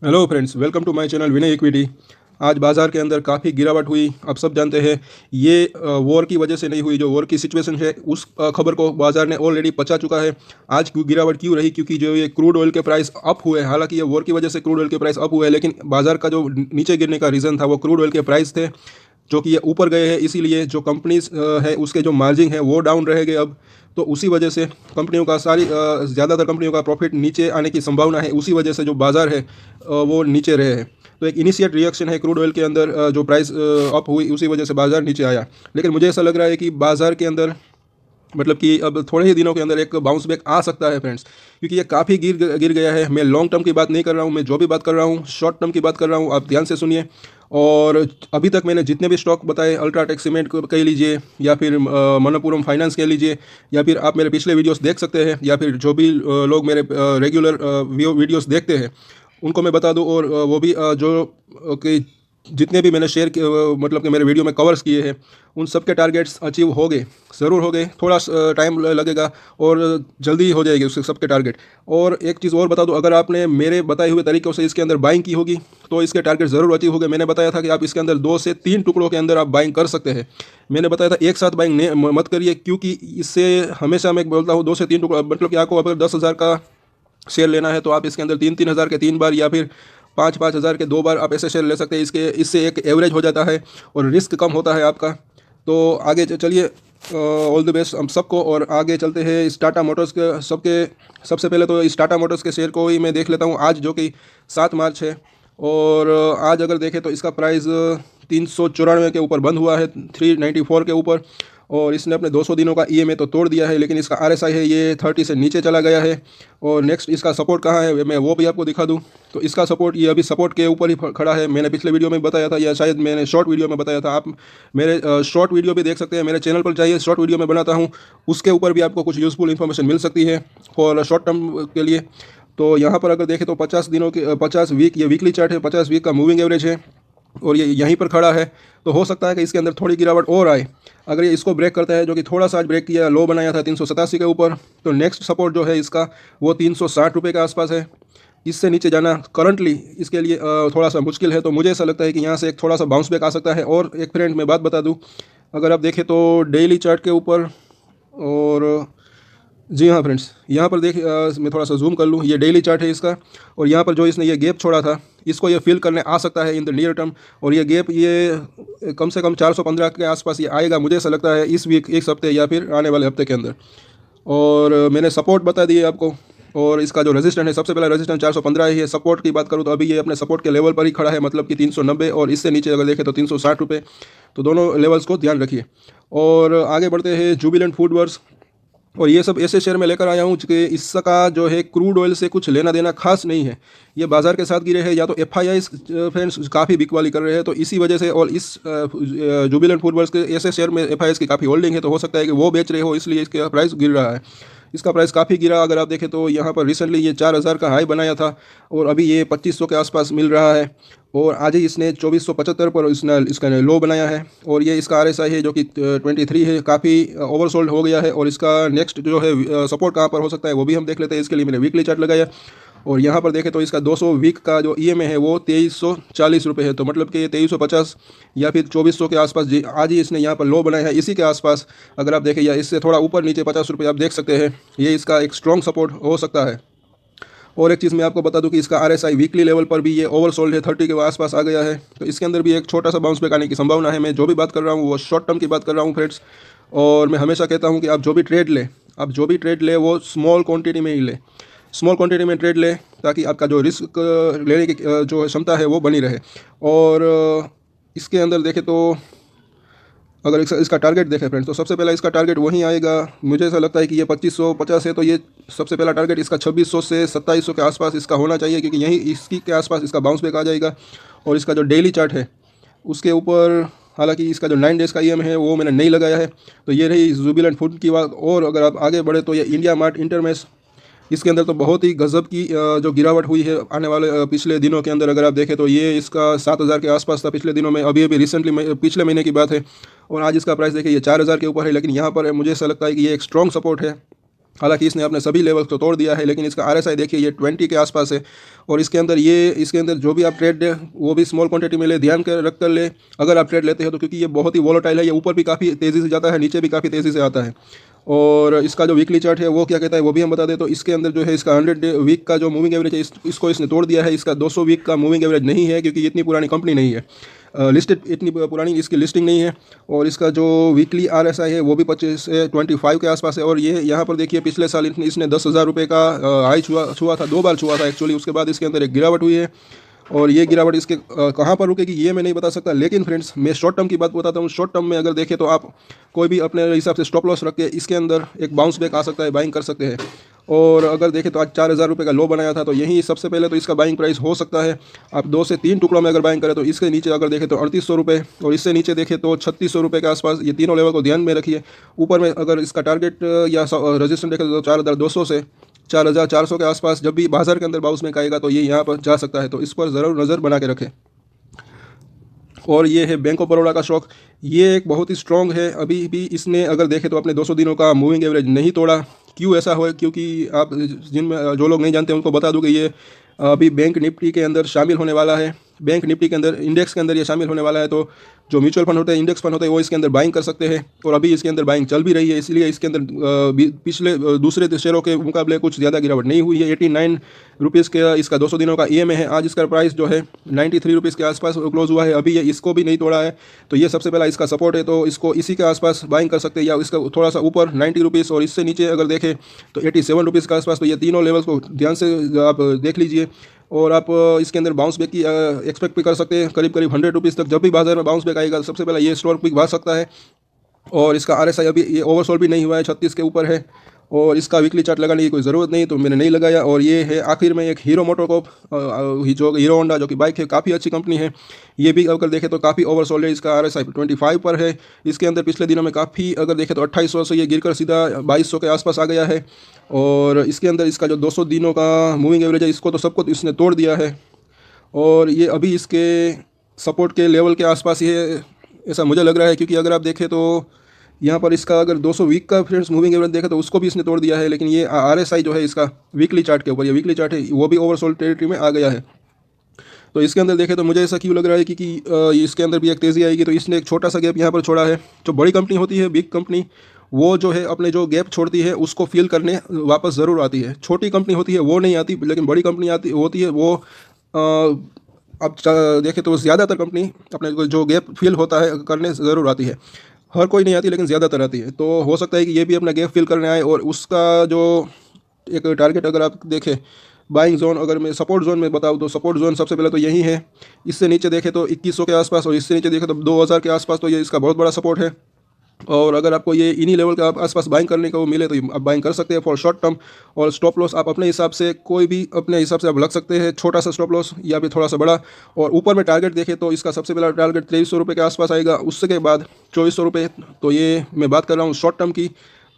Hello friends, welcome to my channel Vinay equity. आज बाज़ार के अंदर काफ़ी गिरावट हुई। आप सब जानते हैं ये वॉर की वजह से नहीं हुई। जो वॉर की सिचुएशन है उस खबर को बाज़ार ने ऑलरेडी पचा चुका है। आज क्यों गिरावट क्यों रही? क्योंकि जो ये क्रूड ऑयल के प्राइस अप हुए, हालांकि ये वॉर की वजह से क्रूड ऑयल के प्राइस अप हुए, लेकिन बाज़ार का जो नीचे गिरने का रीज़न था वो क्रूड ऑयल के प्राइस थे, जो कि ये ऊपर गए हैं। इसीलिए जो कंपनीज है उसके जो मार्जिन है वो डाउन रहेंगे अब। तो उसी वजह से कंपनियों का ज़्यादातर कंपनियों का प्रॉफिट नीचे आने की संभावना है। उसी वजह से जो बाज़ार है वो नीचे रहे हैं। तो एक इनिशिएट रिएक्शन है क्रूड ऑयल के अंदर, जो प्राइस अप हुई उसी वजह से बाज़ार नीचे आया। लेकिन मुझे ऐसा लग रहा है कि बाज़ार के अंदर मतलब कि अब थोड़े ही दिनों के अंदर एक बाउंस बैक आ सकता है फ्रेंड्स, क्योंकि ये काफ़ी गिर गिर गया है। मैं लॉन्ग टर्म की बात नहीं कर रहा हूँ, मैं जो भी बात कर रहा हूँ शॉर्ट टर्म की बात कर रहा हूँ। आप ध्यान से सुनिए। और अभी तक मैंने जितने भी स्टॉक बताए, अल्ट्राटेक सीमेंट को कह लीजिए, या फिर मनप्पुरम फाइनेंस कह लीजिए, या फिर आप मेरे पिछले वीडियोस देख सकते हैं, या फिर जो भी लोग मेरे रेगुलर वीडियोस देखते हैं उनको मैं बता दूं। और वो भी कि जितने भी मैंने मतलब कि मेरे वीडियो में कवर्स किए हैं उन सब के टारगेट्स अचीव हो गए, ज़रूर हो गए। थोड़ा टाइम लगेगा और जल्दी हो जाएगी उसके सबके टारगेट। और एक चीज़ और बता दूं, अगर आपने मेरे बताए हुए तरीक़ों से इसके अंदर बाइंग की होगी तो इसके टारगेट ज़रूर अचीव हो गए। मैंने बताया था कि आप इसके अंदर 2 से 3 टुकड़ों के अंदर आप बाइंग कर सकते हैं। मैंने बताया था एक साथ बाइंग मत करिए, क्योंकि इससे हमेशा मैं बोलता हूँ 2 से 3 टुकड़ा, मतलब कि आपको अगर 10,000 का शेयर लेना है तो आप इसके अंदर 3-3 हज़ार के 3 बार, या फिर 5-5 हज़ार के 2 बार आप ऐसे शेयर ले सकते हैं। इससे एक एवरेज हो जाता है और रिस्क कम होता है आपका। तो आगे चलिए, ऑल द बेस्ट हम सबको। और आगे चलते हैं इस टाटा मोटर्स के सबसे पहले तो इस टाटा मोटर्स के शेयर को ही मैं देख लेता हूँ आज, जो कि 7 मार्च है। और आज अगर देखें तो इसका प्राइस 394 के ऊपर बंद हुआ है, 394 के ऊपर। और इसने अपने 200 दिनों का ईएमए तो तोड़ दिया है, लेकिन इसका आरएसआई है ये 30 से नीचे चला गया है। और नेक्स्ट इसका सपोर्ट कहाँ है मैं वो भी आपको दिखा दूँ। तो इसका सपोर्ट ये अभी सपोर्ट के ऊपर ही खड़ा है। मैंने पिछले वीडियो में बताया था, या शायद मैंने शॉर्ट वीडियो में बताया था। आप मेरे शॉर्ट वीडियो भी देख सकते हैं, मेरे चैनल पर जाइए, शॉर्ट वीडियो में बनाता हूँ, उसके ऊपर भी आपको कुछ यूज़फुल इन्फॉर्मेशन मिल सकती है फॉर शॉर्ट टर्म के लिए। तो यहाँ पर अगर देखें तो 50 दिनों के 50 वीक, ये वीकली चार्ट है, 50 वीक का मूविंग एवरेज है और ये यहीं पर खड़ा है। तो हो सकता है कि इसके अंदर थोड़ी गिरावट और आए। अगर ये इसको ब्रेक करता है, जो कि थोड़ा सा आज ब्रेक किया, लो बनाया था 387 के ऊपर, तो नेक्स्ट सपोर्ट जो है इसका वो 360 रुपये के आसपास है। इससे नीचे जाना करंटली इसके लिए थोड़ा सा मुश्किल है। तो मुझे ऐसा लगता है कि यहाँ से एक थोड़ा सा बाउंस बैक आ सकता है। और एक फ्रेंड मैं बात बता दूँ, अगर आप देखें तो डेली चार्ट के ऊपर, और जी हाँ फ्रेंड्स, यहाँ पर मैं थोड़ा सा जूम कर लूँ, ये डेली चार्ट है इसका। और यहाँ पर जो इसने ये गैप छोड़ा था, इसको ये फिल करने आ सकता है इन द नियर टर्म। और ये गैप ये कम से कम 415 के आसपास ये आएगा, मुझे ऐसा लगता है इस वीक, एक हफ्ते या फिर आने वाले हफ्ते के अंदर। और मैंने सपोर्ट बता दिए आपको। और इसका जो रेजिस्टेंस है, सबसे पहला रेजिस्टेंस 415 ही है। सपोर्ट की बात करूँ तो अभी ये अपने सपोर्ट के लेवल पर ही खड़ा है, मतलब कि 390, और इससे नीचे अगर देखें तो 360 रुपये। तो दोनों लेवल्स को ध्यान रखिए। और आगे बढ़ते हैं जुबिलेंट फूडवर्क्स। और ये सब ऐसे शेयर में लेकर आया हूँ कि इसका जो है क्रूड ऑयल से कुछ लेना देना खास नहीं है। ये बाज़ार के साथ गिरे हैं, या तो एफआईआईस फ्रेंड्स काफ़ी बिकवाली कर रहे हैं, तो इसी वजह से। और इस जुबिलेंट फूडवर्क्स के ऐसे शेयर में एफआईआईस की काफ़ी होल्डिंग है, तो हो सकता है कि वो बेच रहे हो, इसलिए इसका प्राइस गिर रहा है। इसका प्राइस काफ़ी गिरा। अगर आप देखें तो यहाँ पर रिसेंटली ये 4,000 का हाई बनाया था और अभी ये 2500 के आसपास मिल रहा है। और आज ही इसने 2475 पर इसका लो बनाया है। और ये इसका आरएसआई है जो कि 23 है, काफ़ी ओवरसोल्ड हो गया है। और इसका नेक्स्ट जो है सपोर्ट कहाँ पर हो सकता है वो भी हम देख लेते हैं। इसके लिए मैंने वीकली चार्ट लगाया। और यहाँ पर देखें तो इसका 200 वीक का जो ईएमए है वो 2340 रुपये है। तो मतलब कि 2350 या फिर 2400 के आसपास आज ही इसने यहाँ पर लो बनाया है, इसी के आसपास। अगर आप देखें, या इससे थोड़ा ऊपर नीचे 50 रुपये आप देख सकते हैं, ये इसका एक स्ट्रॉन्ग सपोर्ट हो सकता है। और एक चीज़ मैं आपको बता दूं कि इसका आरएसआई वीकली लेवल पर भी ये ओवरसोल्ड है, 30 के आसपास आ गया है। तो इसके अंदर भी एक छोटा सा बाउंस बैक आने की संभावना है। मैं जो भी बात कर रहा हूँ वो शॉर्ट टर्म की बात कर रहा हूँ फ्रेंड्स। और मैं हमेशा कहता हूँ कि आप जो भी ट्रेड ले वो स्मॉल क्वांटिटी में ही ले, स्मॉल क्वांटिटी में ट्रेड ले, ताकि आपका जो रिस्क लेने की जो क्षमता है वो बनी रहे। और इसके अंदर देखें तो अगर इसका टारगेट देखें फ्रेंड्स, तो सबसे पहला इसका टारगेट वहीं आएगा। मुझे ऐसा लगता है कि ये 2550 है, तो ये सबसे पहला टारगेट इसका 2600 से 2700 के आसपास इसका होना चाहिए, क्योंकि यहीं इसकी के आसपास इसका बाउंस बैक आ जाएगा। और इसका जो डेली चार्ट है उसके ऊपर, हालांकि इसका जो 9 डेज़ का ईएम है वो मैंने नहीं लगाया है। तो ये रही जुबिलेंट फूड की बात। और अगर आप आगे बढ़े तो ये इंडिया मार्ट इंटरमेश, इसके अंदर तो बहुत ही गज़ब की जो गिरावट हुई है आने वाले पिछले दिनों के अंदर। अगर आप देखें तो ये इसका 7,000 के आसपास था पिछले दिनों में, अभी रिसेंटली पिछले महीने की बात है। और आज इसका प्राइस देखिए ये 4,000 के ऊपर है। लेकिन यहाँ पर मुझे ऐसा लगता है कि ये एक स्ट्रॉन्ग सपोर्ट है। हालांकि इसने अपने सभी लेवल को तोड़ दिया है, लेकिन इसका RSI देखिए ये 20 के आसपास है। और इसके अंदर जो भी आप ट्रेड ले वो भी स्मॉल क्वांटिटी में ले, ध्यान कर रख कर ले अगर आप ट्रेड लेते हो तो, क्योंकि ये बहुत ही वोलेटाइल है। ये ऊपर भी काफ़ी तेज़ी से जाता है, नीचे भी काफ़ी तेज़ी से आता है। और इसका जो वीकली चार्ट है वो क्या कहता है वो भी हम बता दें। तो इसके अंदर जो है इसका 100 वीक का जो मूविंग एवरेज है इसको इसने तोड़ दिया है। इसका 200 वीक का मूविंग एवरेज नहीं है, क्योंकि इतनी पुरानी कंपनी नहीं है, लिस्टेड इतनी पुरानी इसकी लिस्टिंग नहीं है। और इसका जो वीकली RSI है वो भी 25 से 25 के आसपास है। और ये यहाँ पर देखिए पिछले साल इसने 10,000 रुपये का हाई छुआ था, 2 बार छुआ था एक्चुअली। उसके बाद इसके अंदर एक गिरावट हुई है, और ये गिरावट इसके कहाँ पर रुकेगी ये मैं नहीं बता सकता। लेकिन फ्रेंड्स मैं शॉर्ट टर्म की बात बताता हूँ। शॉर्ट टर्म में अगर देखें तो आप कोई भी अपने हिसाब से स्टॉप लॉस रख के इसके अंदर एक बाउंस बैक आ सकता है, बाइंग कर सकते हैं। और अगर देखें तो आज 4,000 रुपये का लो बनाया था, तो यही सबसे पहले तो इसका बाइंग प्राइस हो सकता है। आप 2 से 3 टुकड़ों में अगर बाइंग करें तो इसके नीचे अगर देखें तो 3800 रुपये, और इससे नीचे देखें तो 3600 रुपये के आसपास। ये तीनों लेवल को ध्यान में रखिए। ऊपर में अगर इसका टारगेट या रजिस्टेंस देखें तो 4,200 से 4,400 के आसपास जब भी बाजार के अंदर बाउंस बैक आएगा तो ये यहाँ पर जा सकता है। तो इस पर ज़रूर नज़र बना के रखें। और ये है बैंक ऑफ बड़ौदा का स्टॉक। ये एक बहुत ही स्ट्रॉन्ग है। अभी भी इसने अगर देखें तो अपने 200 दिनों का मूविंग एवरेज नहीं तोड़ा। क्यों ऐसा हो? क्योंकि आप जिनमें जो लोग नहीं जानते उनको बता दूं कि ये अभी बैंक निफ्टी के अंदर शामिल होने वाला है। बैंक निफ्टी के अंदर इंडेक्स के अंदर ये शामिल होने वाला है। तो जो म्यूचुअल फंड होते हैं, इंडेक्स फंड होते हैं, वो इसके अंदर बाइंग कर सकते हैं। और अभी इसके अंदर बाइंग चल भी रही है, इसलिए इसके अंदर पिछले दूसरे शेयरों के मुकाबले कुछ ज़्यादा गिरावट नहीं हुई है। 89 रुपीज़ के इसका 200 दिनों का EMA है। आज इसका प्राइस जो है 93 रुपीज़ के आसपास क्लोज हुआ है। अभी ये इसको भी नहीं तोड़ा है, तो ये सबसे पहला इसका सपोर्ट है। तो इसको इसी के आसपास बाइंग कर सकते हैं, या इसका थोड़ा सा ऊपर 90 रुपीज़, और इससे नीचे अगर देखें तो 87 रुपीज़ के आसपास। तो ये तीनों लेवल्स को ध्यान से आप देख लीजिए। और आप इसके अंदर बाउंस बैक की एक्सपेक्ट भी कर सकते हैं, करीब 100 रुपीज़ तक। जब भी बाजार में बाउंस बैक आएगा सबसे पहले ये स्टॉक भी भाग सकता है। और इसका RSI अभी ये ओवरसोल्ड भी नहीं हुआ है, 36 के ऊपर है। और इसका वीकली चार्ट लगाने की कोई ज़रूरत नहीं, तो मैंने नहीं लगाया। और ये है आखिर में एक हीरो मोटोकॉर्प, जो हीरो होंडा जो कि बाइक है, काफ़ी अच्छी कंपनी है। ये भी अगर देखें तो काफ़ी ओवरसोल्ड है। इसका RSI 25 पर है। इसके अंदर पिछले दिनों में काफ़ी अगर देखें तो 2800 से ये गिरकर सीधा 2200 के आसपास आ गया है। और इसके अंदर इसका जो 200 दिनों का मूविंग एवरेज है इसको तो सबको इसने तोड़ दिया है। और ये अभी इसके सपोर्ट के लेवल के आसपास ही है, ऐसा मुझे लग रहा है। क्योंकि अगर आप देखें तो यहाँ पर इसका अगर 200 वीक का फ्रेंड्स मूविंग एवरेज देखें तो उसको भी इसने तोड़ दिया है। लेकिन ये RSI जो है इसका वीकली चार्ट के ऊपर, ये वीकली चार्ट है, वो भी ओवरसोल्ड टेरिटरी में आ गया है। तो इसके अंदर देखें तो मुझे ऐसा क्यों लग रहा है कि इसके अंदर भी एक तेज़ी आएगी। तो इसने एक छोटा सा गैप यहाँ पर छोड़ा है। जो बड़ी कंपनी होती है, बिग कंपनी, वो जो है अपने जो गैप छोड़ती है उसको फिल करने वापस ज़रूर आती है। छोटी कंपनी होती है वो नहीं आती, लेकिन बड़ी कंपनी आती होती है वो अब देखें तो ज़्यादातर कंपनी अपने जो गैप फिल होता है करने ज़रूर आती है। हर कोई नहीं आती, लेकिन ज़्यादातर आती है। तो हो सकता है कि ये भी अपना गैप फिल करने आए। और उसका जो एक टारगेट अगर आप देखें, बाइंग जोन अगर मैं सपोर्ट जोन में बताऊँ तो सपोर्ट जोन सबसे पहले तो यही है। इससे नीचे देखें तो 2100 के आसपास, और इससे नीचे देखें तो 2000 के आसपास। तो ये इसका बहुत बड़ा सपोर्ट है। और अगर आपको ये इन्हीं लेवल का आसपास बाइंग करने को मिले तो आप बाइंग कर सकते हैं फॉर शॉर्ट टर्म। और स्टॉप लॉस आप अपने हिसाब से कोई भी अपने हिसाब से आप लग सकते हैं, छोटा सा स्टॉप लॉस या फिर थोड़ा सा बड़ा। और ऊपर में टारगेट देखें तो इसका सबसे पहला टारगेट 2300 रुपये के आसपास आएगा, उसके बाद 2400 रुपये। तो ये मैं बात कर रहा हूँ शॉर्ट टर्म की।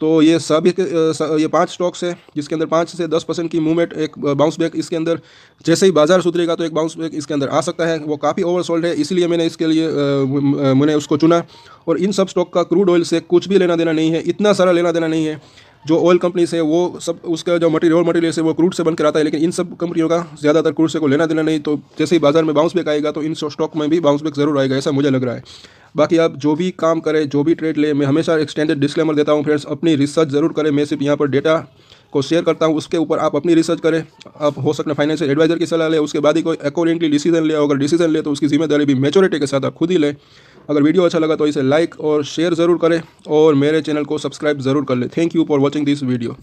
तो ये सभी ये 5 स्टॉक्स है जिसके अंदर 5 से 10% की मूवमेंट, एक बाउंस बैक इसके अंदर जैसे ही बाजार सुधरेगा तो एक बाउंस बैक इसके अंदर आ सकता है। वो काफ़ी ओवरसोल्ड है, इसलिए मैंने इसके लिए मैंने उसको चुना। और इन सब स्टॉक का क्रूड ऑयल से कुछ भी लेना देना नहीं है, इतना सारा लेना देना नहीं है। जो ऑयल कंपनीज है वो सब उसका जो मटेरियल है वो क्रूड से बनकर आता है, लेकिन इन सब कंपनियों का ज़्यादातर क्रूड से को लेना देना नहीं। तो जैसे ही बाजार में बाउंस बैक आएगा तो इन स्टॉक में भी बाउंस बैक ज़रूर आएगा, ऐसा मुझे लग रहा है। बाकी आप जो भी काम करें, जो भी ट्रेड ले, मैं हमेशा एक स्टैंडर्ड डिस्क्लेमर देता हूँ फ्रेंड्स, अपनी रिसर्च ज़रूर करें। मैं सिर्फ यहाँ पर डेटा को शेयर करता हूँ, उसके ऊपर आप अपनी रिसर्च करें। आप हो सकता है फाइनेंशियल एडवाइजर की सलाह ले, उसके बाद ही कोई अकॉर्डिंगली डिसीजन ले। अगर डिसीजन ले तो उसकी जिम्मेदारी भी मैच्योरिटी के साथ आप खुद ही लें। अगर वीडियो अच्छा लगा तो इसे लाइक और शेयर ज़रूर करें, और मेरे चैनल को सब्सक्राइब ज़रूर कर लें। Thank you for watching this video.